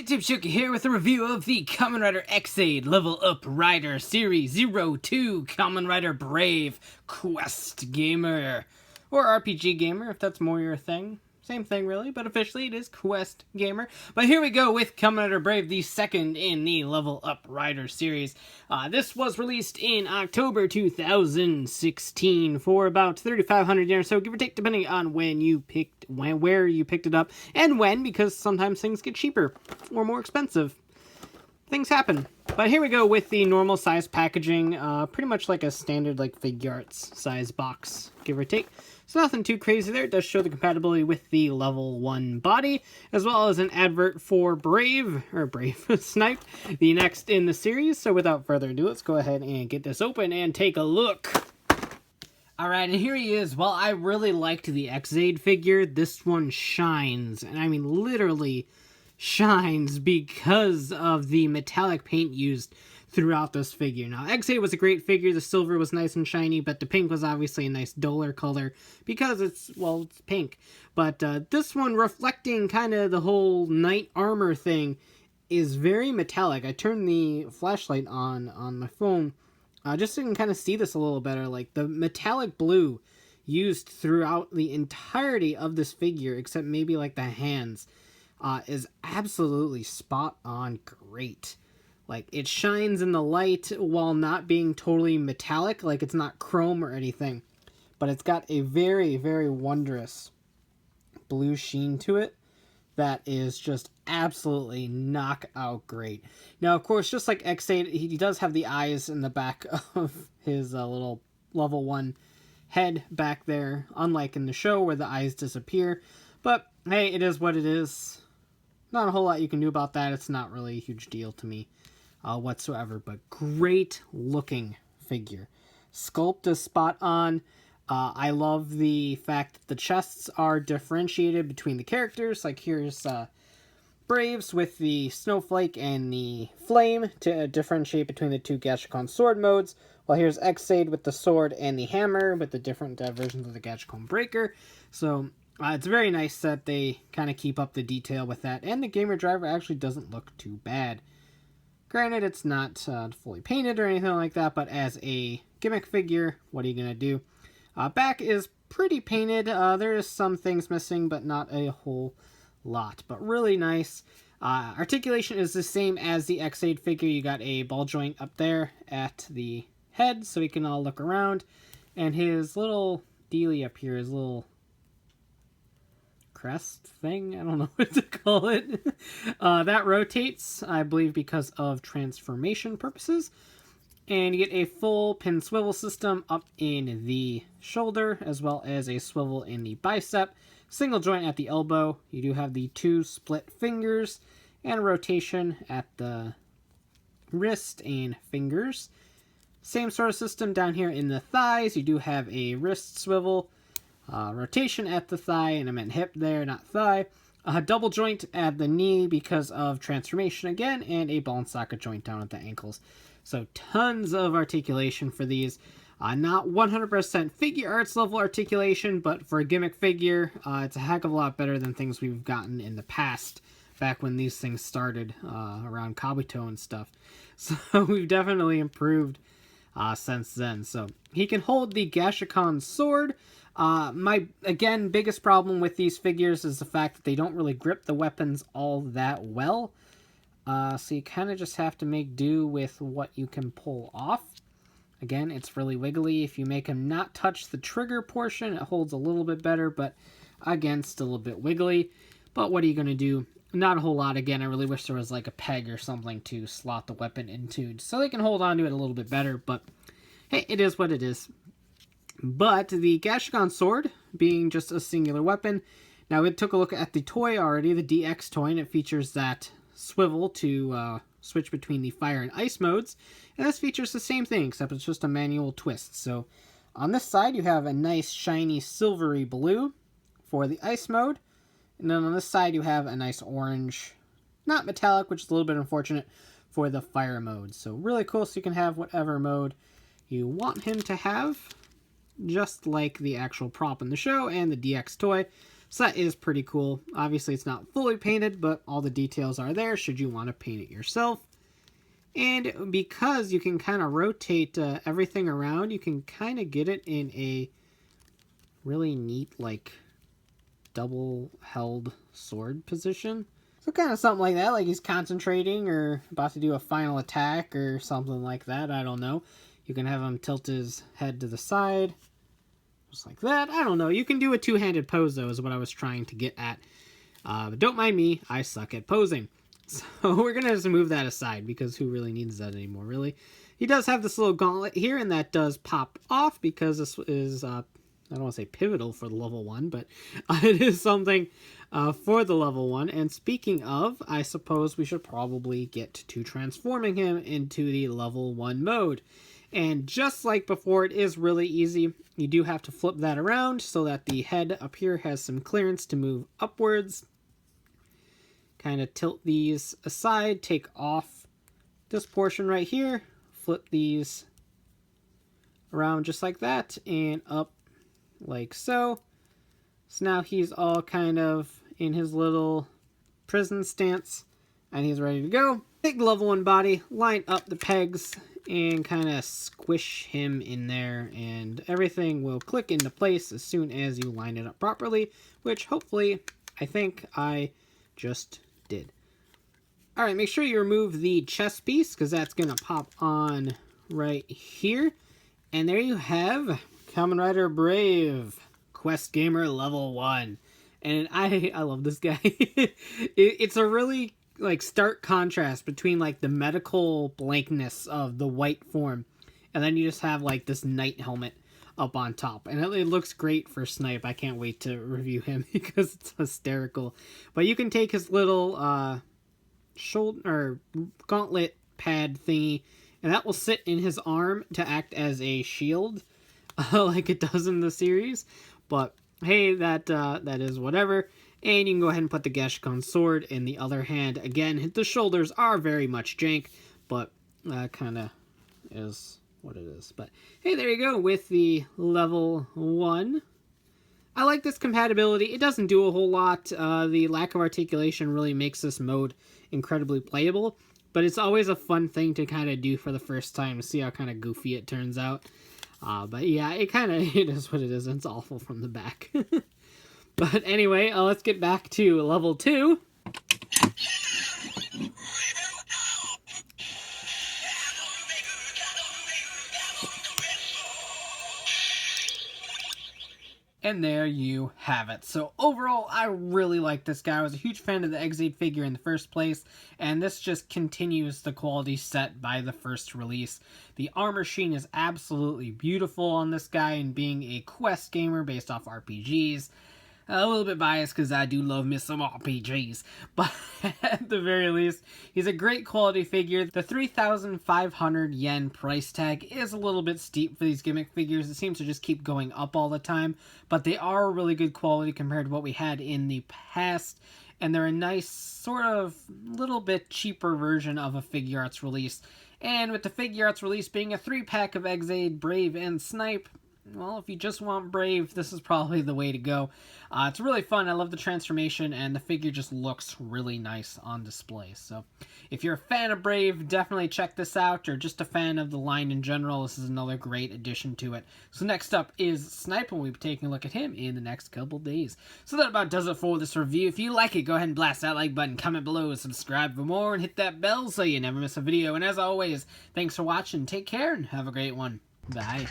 YouTube Shuki here with a review of the Kamen Rider Ex-Aid Level Up Rider Series 02 Kamen Rider Brave Quest Gamer. Or RPG Gamer, if that's more your thing. Same thing really, but officially it is Quest Gamer. But here we go with Kamen Rider Brave, the second in the Level Up Rider series. This was released in October 2016 for about 3,500 yen or so, give or take, depending on where you picked it up, and when, because sometimes things get cheaper or more expensive. Things happen. But here we go with the normal size packaging, pretty much like a standard Figure Arts size box, give or take. So nothing too crazy there. It does show the compatibility with the level 1 body, as well as an advert for Brave Snipe, the next in the series. So without further ado, let's go ahead and get this open and take a look. Alright, and here he is. Well, I really liked the Ex-Aid figure. This one shines, and I mean literally shines because of the metallic paint used throughout this figure. Now, Ex-Aid was a great figure. The silver was nice and shiny, but the pink was obviously a nice duller color because it's pink. But this one, reflecting kind of the whole knight armor thing, is very metallic. I turned the flashlight on my phone just so you can kind of see this a little better. Like, the metallic blue used throughout the entirety of this figure, except maybe like the hands, is absolutely spot on great. Like, it shines in the light while not being totally metallic, like it's not chrome or anything. But it's got a very, very wondrous blue sheen to it that is just absolutely knockout great. Now, of course, just like Ex-Aid, he does have the eyes in the back of his little level 1 head back there, unlike in the show where the eyes disappear. But, hey, it is what it is. Not a whole lot you can do about that. It's not really a huge deal to me whatsoever, but great looking figure. Sculpt is spot on. I love the fact that the chests are differentiated between the characters. Like, here's Brave's with the Snowflake and the Flame to differentiate between the two Gashacon Sword modes, while here's Ex-Aid with the Sword and the Hammer with the different versions of the Gashacon Breaker. So it's very nice that they kind of keep up the detail with that, and the Gamer Driver actually doesn't look too bad. Granted, it's not fully painted or anything like that, but as a gimmick figure, what are you going to do? Back is pretty painted. There is some things missing, but not a whole lot. But really nice. Articulation is the same as the Ex-Aid figure. You got a ball joint up there at the head, so he can all look around. And his little dealie up here, his little crest thing, I don't know what to call it. That rotates, I believe, because of transformation purposes. And you get a full pin swivel system up in the shoulder, as well as a swivel in the bicep. Single joint at the elbow. You do have the 2 split fingers, and a rotation at the wrist and fingers. Same sort of system down here in the thighs. You do have a wrist swivel, rotation at the thigh, and I meant hip there, not thigh. A double joint at the knee because of transformation again, and a ball and socket joint down at the ankles. So tons of articulation for these. Not 100% figure arts level articulation, but for a gimmick figure, it's a heck of a lot better than things we've gotten in the past, back when these things started around Kabuto and stuff. So we've definitely improved since then. So he can hold the Gashacon Sword. My, again, biggest problem with these figures is the fact that they don't really grip the weapons all that well. So you kind of just have to make do with what you can pull off. Again, it's really wiggly. If you make him not touch the trigger portion, it holds a little bit better, but again, still a bit wiggly. But what are you going to do? Not a whole lot. Again, I really wish there was like a peg or something to slot the weapon into so they can hold on to it a little bit better, but hey, it is what it is. But the Gashacon Sword, being just a singular weapon, now we took a look at the toy already, the DX toy, and it features that swivel to switch between the fire and ice modes, and this features the same thing, except it's just a manual twist. So on this side, you have a nice shiny silvery blue for the ice mode, and then on this side, you have a nice orange, not metallic, which is a little bit unfortunate, for the fire mode. So really cool, so you can have whatever mode you want him to have, just like the actual prop in the show and the DX toy. So that is pretty cool. Obviously, it's not fully painted, but all the details are there should you want to paint it yourself. And because you can kind of rotate everything around, you can kind of get it in a really neat, like, double-held sword position. So kind of something like that, like he's concentrating or about to do a final attack or something like that. I don't know. You can have him tilt his head to the side, just like that. I don't know. You can do a two-handed pose, though, is what I was trying to get at. But don't mind me. I suck at posing. So we're going to just move that aside because who really needs that anymore, really? He does have this little gauntlet here, and that does pop off because this is, I don't want to say pivotal for the level 1, but it is something for the level 1. And speaking of, I suppose we should probably get to transforming him into the level 1 mode. And just like before, it is really easy. You do have to flip that around so that the head up here has some clearance to move upwards. Kind of tilt these aside, take off this portion right here, flip these around just like that, and up like so. So now he's all kind of in his little prison stance, and he's ready to go. Take the level 1 body, line up the pegs, and kind of squish him in there, and everything will click into place as soon as you line it up properly, which hopefully, I think I just did. Alright, make sure you remove the chest piece, because that's going to pop on right here. And there you have Kamen Rider Brave, Quest Gamer Level 1. And I love this guy. It's a really, like, stark contrast between, like, the medical blankness of the white form, and then you just have, like, this knight helmet up on top. And it looks great for Snipe. I can't wait to review him because it's hysterical. But you can take his little shoulder or gauntlet pad thingy, and that will sit in his arm to act as a shield, like it does in the series. But hey, that is whatever. And you can go ahead and put the Gashacon Sword in the other hand. Again, the shoulders are very much jank, but kind of is what it is. But hey, there you go with the level 1. I like this compatibility. It doesn't do a whole lot. The lack of articulation really makes this mode incredibly playable, but it's always a fun thing to kind of do for the first time to see how kind of goofy it turns out. But yeah, it is what it is. It's awful from the back. But anyway, let's get back to level 2. And there you have it. So overall, I really like this guy. I was a huge fan of the Ex-Aid figure in the first place, and this just continues the quality set by the first release. The armor sheen is absolutely beautiful on this guy, and being a Quest gamer based off RPGs, a little bit biased because I do love me some RPGs, but at the very least, he's a great quality figure. The 3,500 yen price tag is a little bit steep for these gimmick figures. It seems to just keep going up all the time, but they are really good quality compared to what we had in the past, and they're a nice, sort of, little bit cheaper version of a Figure Arts release. And with the Figure Arts release being a 3-pack of Ex-Aid, Brave, and Snipe, well, if you just want Brave, this is probably the way to go. It's really fun. I love the transformation, and the figure just looks really nice on display. So if you're a fan of Brave, definitely check this out, or just a fan of the line in general. This is another great addition to it. So next up is Snipe, and we'll be taking a look at him in the next couple days. So that about does it for this review. If you like it, go ahead and blast that like button, comment below, subscribe for more, and hit that bell so you never miss a video. And as always, thanks for watching, take care, and have a great one. Bye.